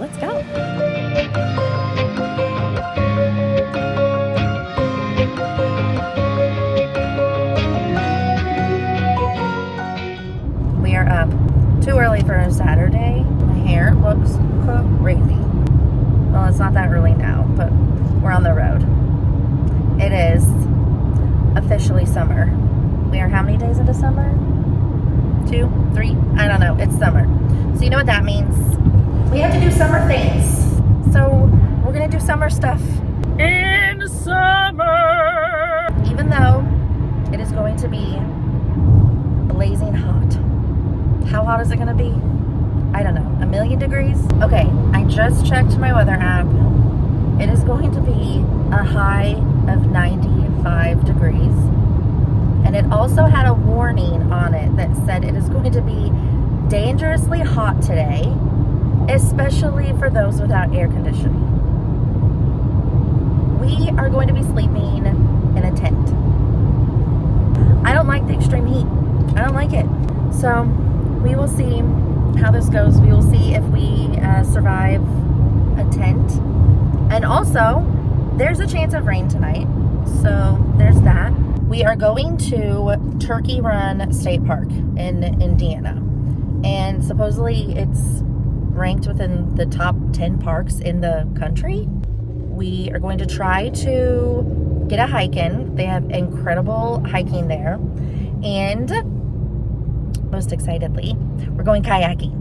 let's go. We are up too early for a Saturday. My hair looks crazy. Well, it's not that early now, but we're on the road. It is officially summer. We are how many days into summer? 2, 3? I don't know. It's summer. So you know what that means? We have to do summer things. So we're gonna do summer stuff in summer. Even though it is going to be blazing hot. How hot is it gonna be? I don't know, 1,000,000 degrees? Okay, I just checked my weather app. It is going to be a high of 95 degrees. And it also had a warning on it that said it is going to be dangerously hot today, especially for those without air conditioning. We are going to be sleeping in a tent. I don't like the extreme heat. I don't like it. So we will see how this goes. We will see if we survive a tent. And also, there's a chance of rain tonight. So there's that. We are going to Turkey Run State Park in Indiana. And supposedly it's ranked within the top 10 parks in the country. We are going to try to get a hike in. They have incredible hiking there. And most excitedly, we're going kayaking.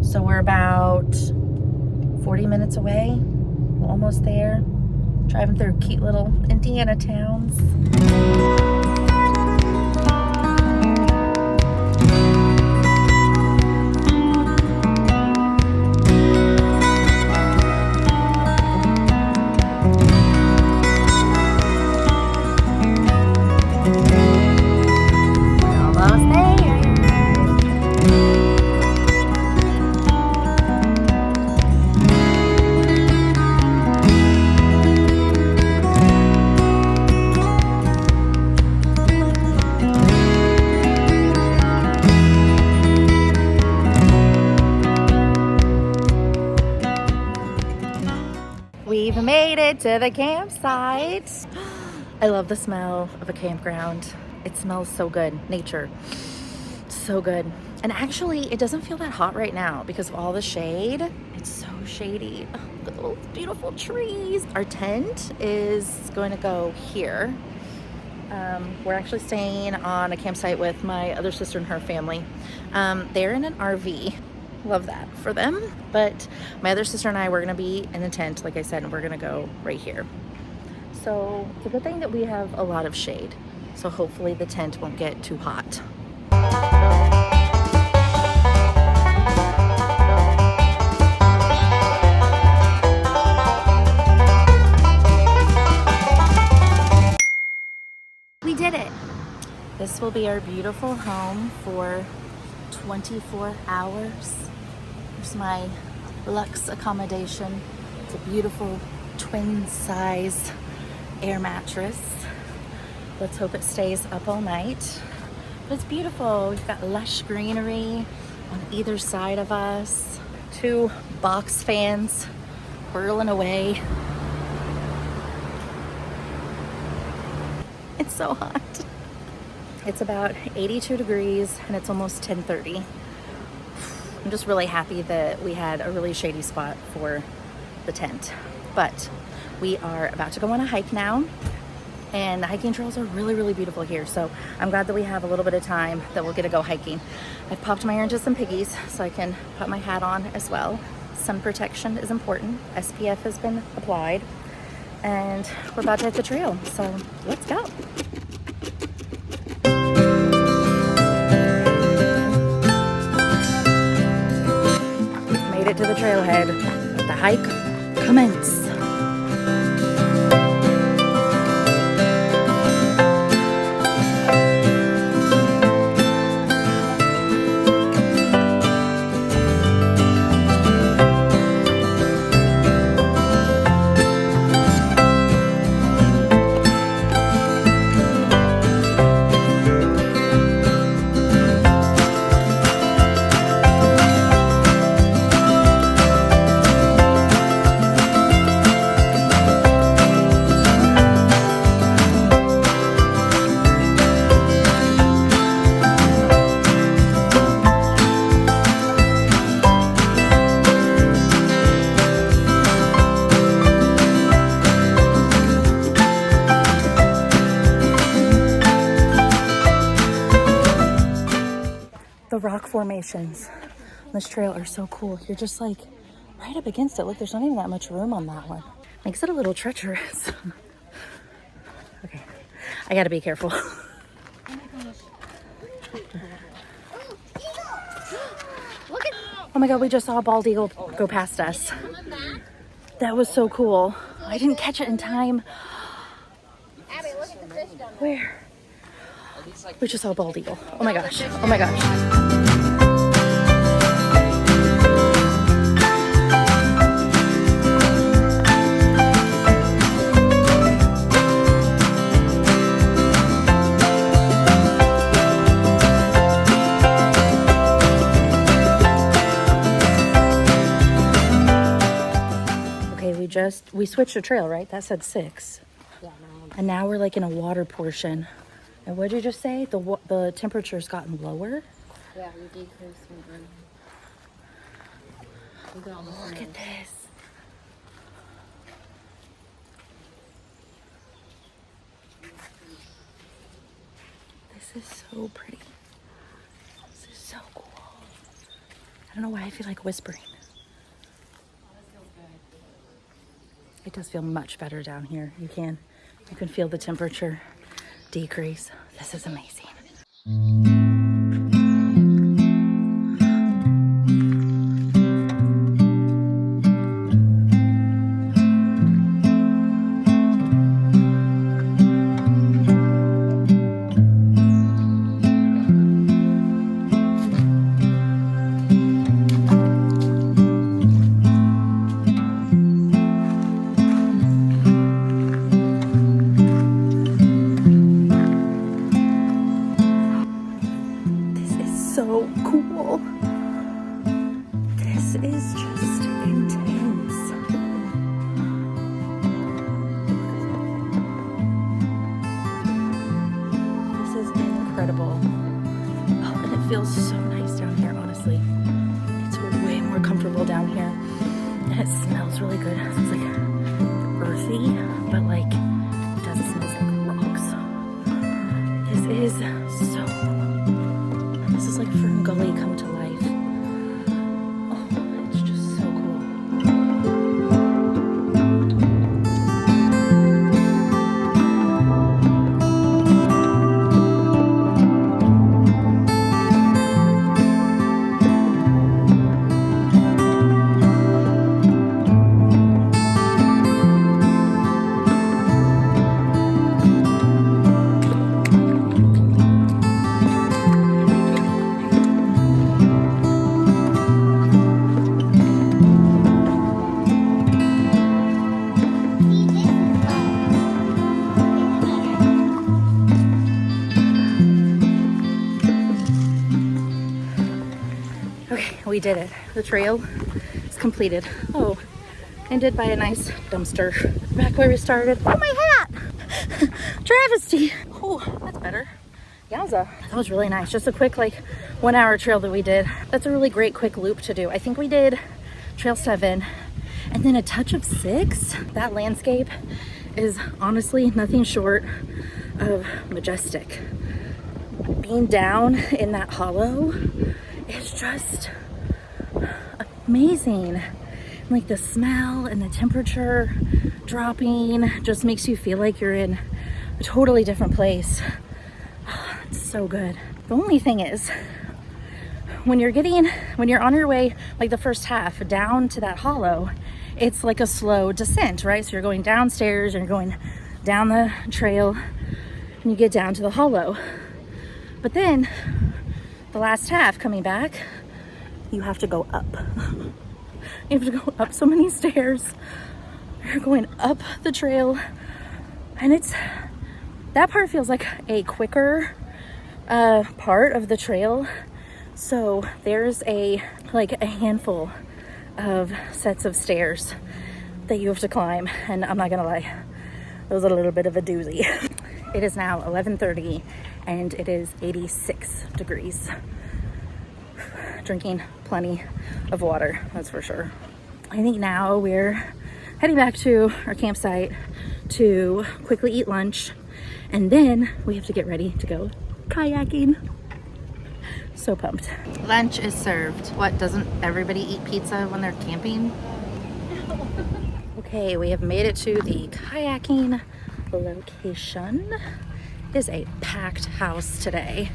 So we're about 40 minutes away. We're almost there. Driving through cute little Indiana towns. We've made it to the campsite. I love the smell of a campground. It smells so good. Nature. So good. And actually, it doesn't feel that hot right now because of all the shade. It's so shady. Oh, look at those beautiful trees. Our tent is going to go here. We're actually staying on a campsite with my other sister and her family. They're in an RV. Love that for them. But my other sister and I, we're gonna be in a tent, like I said, and we're gonna go right here. So it's a good thing that we have a lot of shade. So hopefully the tent won't get too hot. We did it. This will be our beautiful home for 24 hours. Here's my luxe accommodation. It's a beautiful twin size air mattress. Let's hope it stays up all night. But it's beautiful. We've got lush greenery on either side of us. 2 box fans whirling away. It's so hot. It's about 82 degrees and it's almost 10:30. I'm just really happy that we had a really shady spot for the tent. But we are about to go on a hike now. And the hiking trails are really, really beautiful here. So I'm glad that we have a little bit of time that we'll get to go hiking. I've popped my ear into some piggies so I can put my hat on as well. Sun protection is important. SPF has been applied. And we're about to hit the trail. So let's go. Made it to the trailhead. Let the hike commence. formations on this trail are so cool. You're just like right up against it. Look, there's not even that much room on that one. Makes it a little treacherous. Okay, I gotta be careful. Oh my God, we just saw a bald eagle go past us. That was so cool. I didn't catch it in time. Where? We just saw a bald eagle. Oh my gosh. Oh my gosh. We switched a trail, right? That said 6. Yeah, and now we're like in a water portion. And what did you just say? The temperature's gotten lower? Yeah, we decreased. Look at this. This is so pretty. This is so cool. I don't know why I feel like whispering. It does feel much better down here. You can feel the temperature decrease. This is amazing. So cool. This is just intense. This is incredible. Oh, and it feels so nice down here, honestly. It's way more comfortable down here. And it smells really good. It's like earthy, but like it does. It smells like rocks. This is so cool. This is like Fern Gully come to life. Oh, it's just so cool. We did it. The trail is completed. Oh, ended by a nice dumpster. Back where we started. Oh, my hat! Travesty. Oh, that's better. Yowza. That was really nice. Just a quick, like, 1-hour trail that we did. That's a really great quick loop to do. I think we did trail 7 and then a touch of 6. That landscape is honestly nothing short of majestic. Being down in that hollow is just amazing. Like the smell and the temperature dropping just makes you feel like you're in a totally different place. It's so good. The only thing is, when you're on your way, like the first half down to that hollow, it's like a slow descent, right? So you're going downstairs and you're going down the trail and you get down to the hollow. But then the last half coming back, you have to go up. You have to go up so many stairs. You're going up the trail, and that part feels like a quicker part of the trail. So there's a handful of sets of stairs that you have to climb, and I'm not gonna lie, it was a little bit of a doozy. It is now 11:30 and it is 86 degrees. Drinking plenty of water, that's for sure. I think now we're heading back to our campsite to quickly eat lunch, and then we have to get ready to go kayaking. So pumped. Lunch is served. What, doesn't everybody eat pizza when they're camping? Okay, we have made it to the kayaking location. It is a packed house today.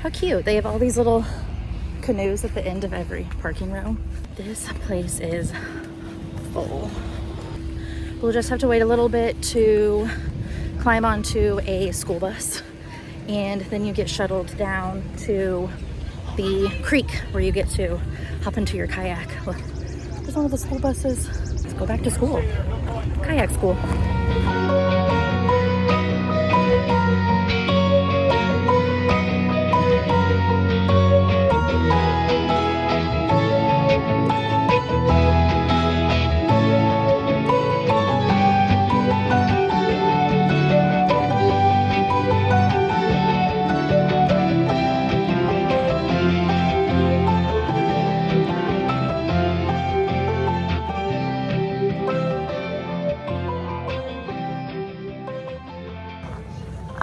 How cute. They have all these little canoes at the end of every parking row. This place is full. We'll just have to wait a little bit to climb onto a school bus, and then you get shuttled down to the creek where you get to hop into your kayak. Look, there's one of the school buses. Let's go back to school. Kayak school.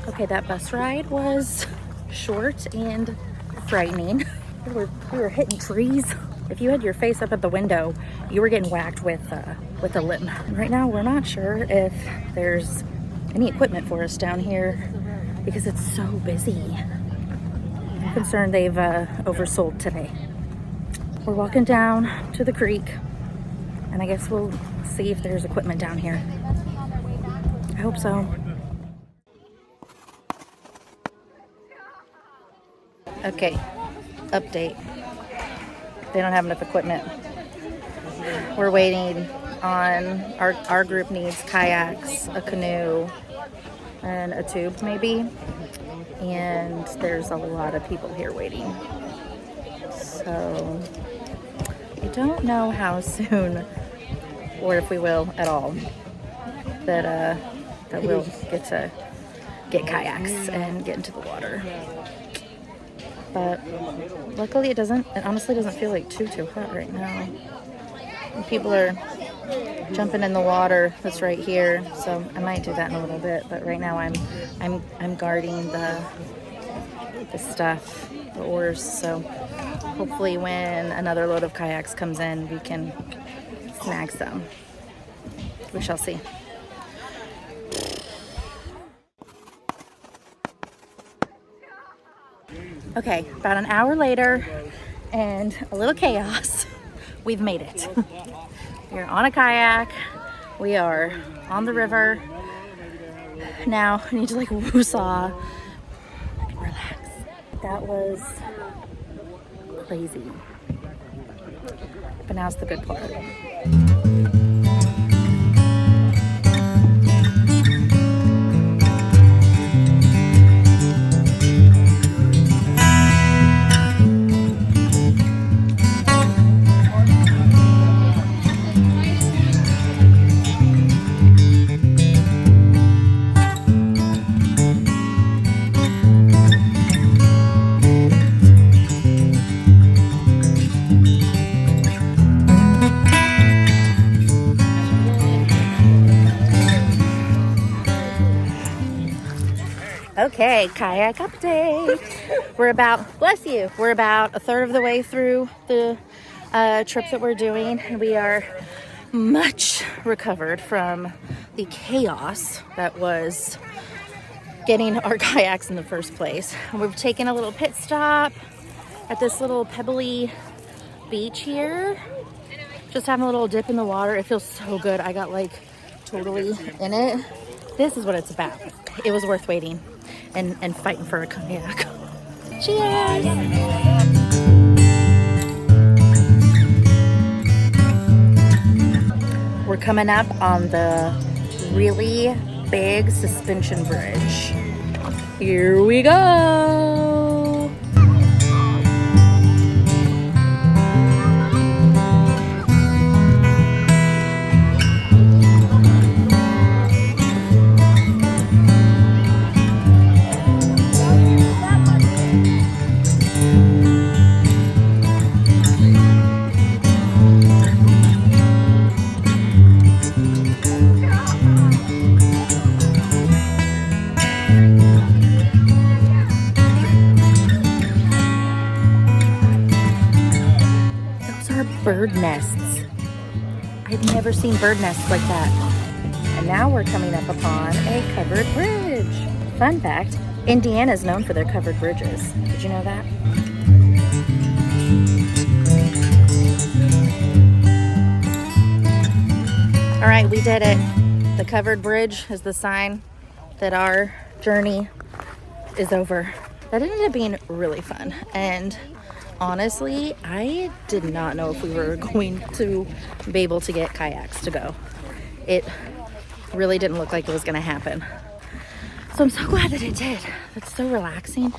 Okay, that bus ride was short and frightening. We were hitting trees. If you had your face up at the window, you were getting whacked with a limb. And right now, we're not sure if there's any equipment for us down here because it's so busy. I'm concerned they've oversold today. We're walking down to the creek, and I guess we'll see if there's equipment down here. I hope so. Okay, update. They don't have enough equipment. We're waiting on, our group needs kayaks, a canoe, and a tube maybe. And there's a lot of people here waiting. So I don't know how soon, or if we will at all, that we'll get kayaks and get into the water. But luckily it honestly doesn't feel like too hot right now. And people are jumping in the water that's right here, so I might do that in a little bit, but right now I'm guarding the stuff, the oars, so hopefully when another load of kayaks comes in, we can snag some. We shall see. Okay, about an hour later and a little chaos, we've made it. We're on a kayak. We are on the river. Now I need to woosah and relax. That was crazy. But now's the good part. Okay, kayak update. We're about a third of the way through the trip that we're doing, and we are much recovered from the chaos that was getting our kayaks in the first place. We've taken a little pit stop at this little pebbly beach here, just having a little dip in the water. It feels so good. I got totally in it. This is what it's about. It was worth waiting and fighting for a kayak. Cheers! We're coming up on the really big suspension bridge. Here we go! I've never seen bird nests like that. And now we're coming up upon a covered bridge. Fun fact, Indiana is known for their covered bridges. Did you know that? All right, we did it. The covered bridge is the sign that our journey is over. That ended up being really fun. And honestly, I did not know if we were going to be able to get kayaks to go. It really didn't look like it was going to happen. So I'm so glad that it did. That's so relaxing.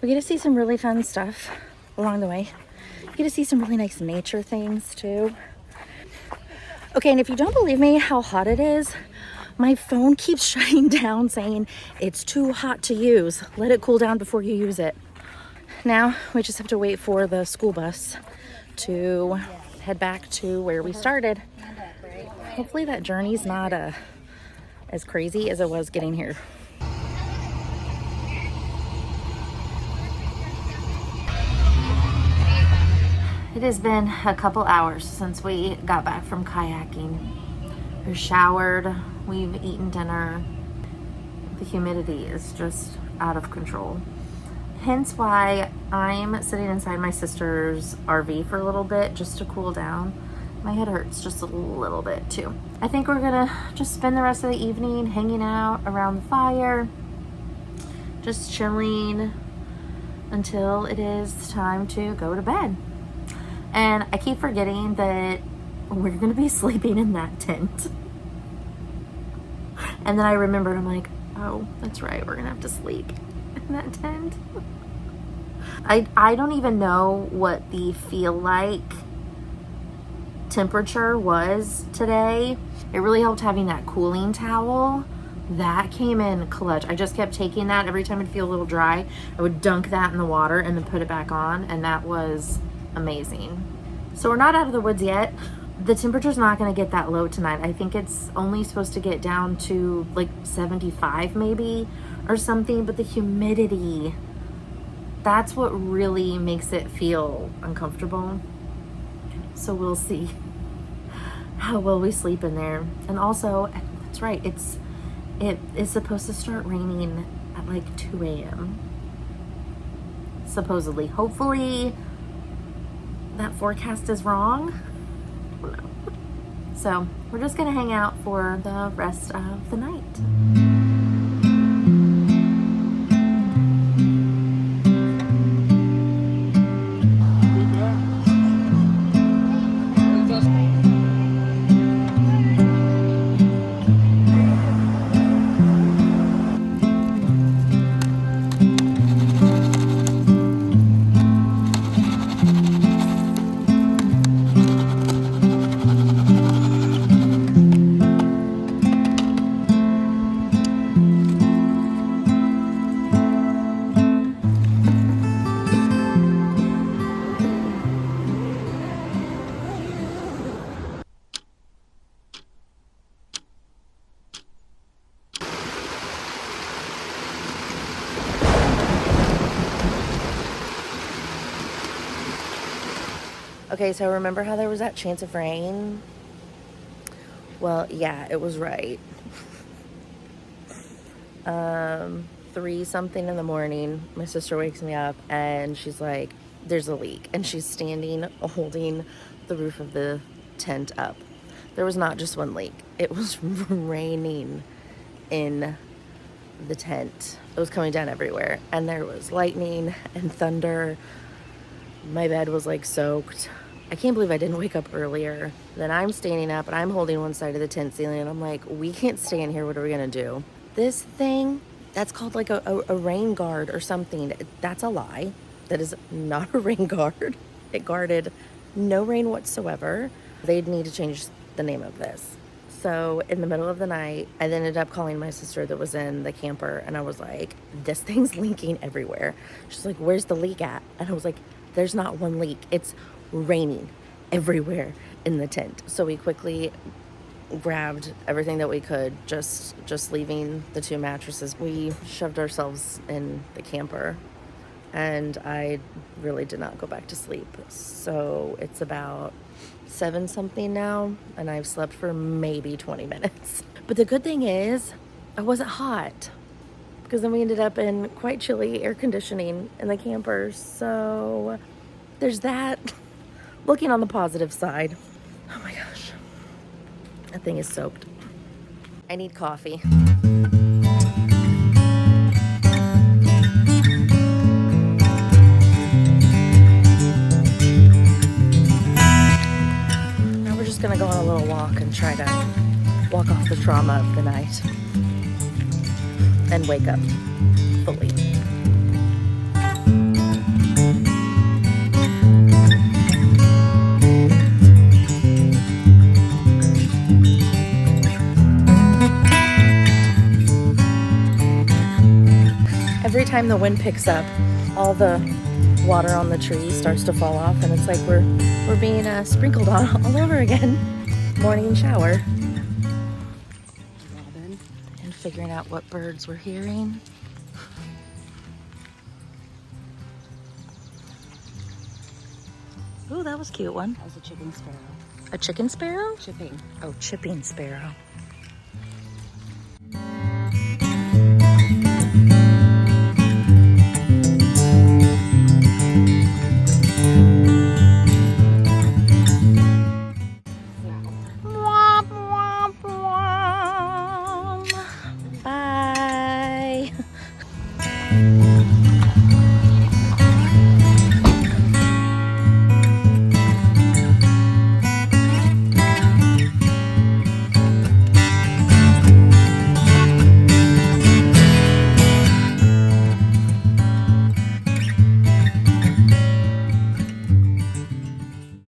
We get to see some really fun stuff along the way. You get to see some really nice nature things too. Okay, and if you don't believe me how hot it is, my phone keeps shutting down saying it's too hot to use. Let it cool down before you use it. Now we just have to wait for the school bus to head back to where we started. Hopefully that journey's not as crazy as it was getting here. It has been a couple hours since we got back from kayaking. We've showered, we've eaten dinner. The humidity is just out of control. Hence why I'm sitting inside my sister's RV for a little bit just to cool down. My head hurts just a little bit too. I think we're gonna just spend the rest of the evening hanging out around the fire, just chilling until it is time to go to bed. And I keep forgetting that we're gonna be sleeping in that tent. And then I remembered, I'm like, oh, that's right, we're gonna have to sleep in that tent. I don't even know what the feel like temperature was today. It really helped having that cooling towel. That came in clutch. I just kept taking that every time I'd feel a little dry. I would dunk that in the water and then put it back on, and that was amazing. So we're not out of the woods yet. The temperature's not going to get that low tonight. I think it's only supposed to get down to like 75 maybe or something, but the humidity, that's what really makes it feel uncomfortable. So we'll see how well we sleep in there. And also, that's right, it is supposed to start raining at like 2 a.m. supposedly. Hopefully that forecast is wrong. I don't know. So we're just gonna hang out for the rest of the night. Okay, so remember how there was that chance of rain? Well, yeah, it was right. 3-something in the morning, my sister wakes me up and she's like, there's a leak. And she's standing holding the roof of the tent up. There was not just one leak. It was raining in the tent. It was coming down everywhere. And there was lightning and thunder. My bed was like soaked. I can't believe I didn't wake up earlier. Then I'm standing up and I'm holding one side of the tent ceiling and I'm like, we can't stay in here. What are we gonna do? This thing, that's called like a rain guard or something. That's a lie. That is not a rain guard. It guarded no rain whatsoever. They'd need to change the name of this. So in the middle of the night, I then ended up calling my sister that was in the camper and I was like, this thing's leaking everywhere. She's like, where's the leak at? And I was like, there's not one leak. It's raining everywhere in the tent. So we quickly grabbed everything that we could, just leaving the 2 mattresses. We shoved ourselves in the camper and I really did not go back to sleep. So it's about 7 something now, and I've slept for maybe 20 minutes. But the good thing is I wasn't hot, because then we ended up in quite chilly air conditioning in the camper. So there's that. Looking on the positive side. Oh my gosh. That thing is soaked. I need coffee. Now we're just gonna go on a little walk and try to walk off the trauma of the night and wake up fully. Every time the wind picks up, all the water on the trees starts to fall off, and it's like we're being sprinkled on all over again. Morning shower. Robin. And figuring out what birds we're hearing. Ooh, that was a cute one. That was a chipping sparrow. A chicken sparrow? Chipping. Oh, chipping sparrow.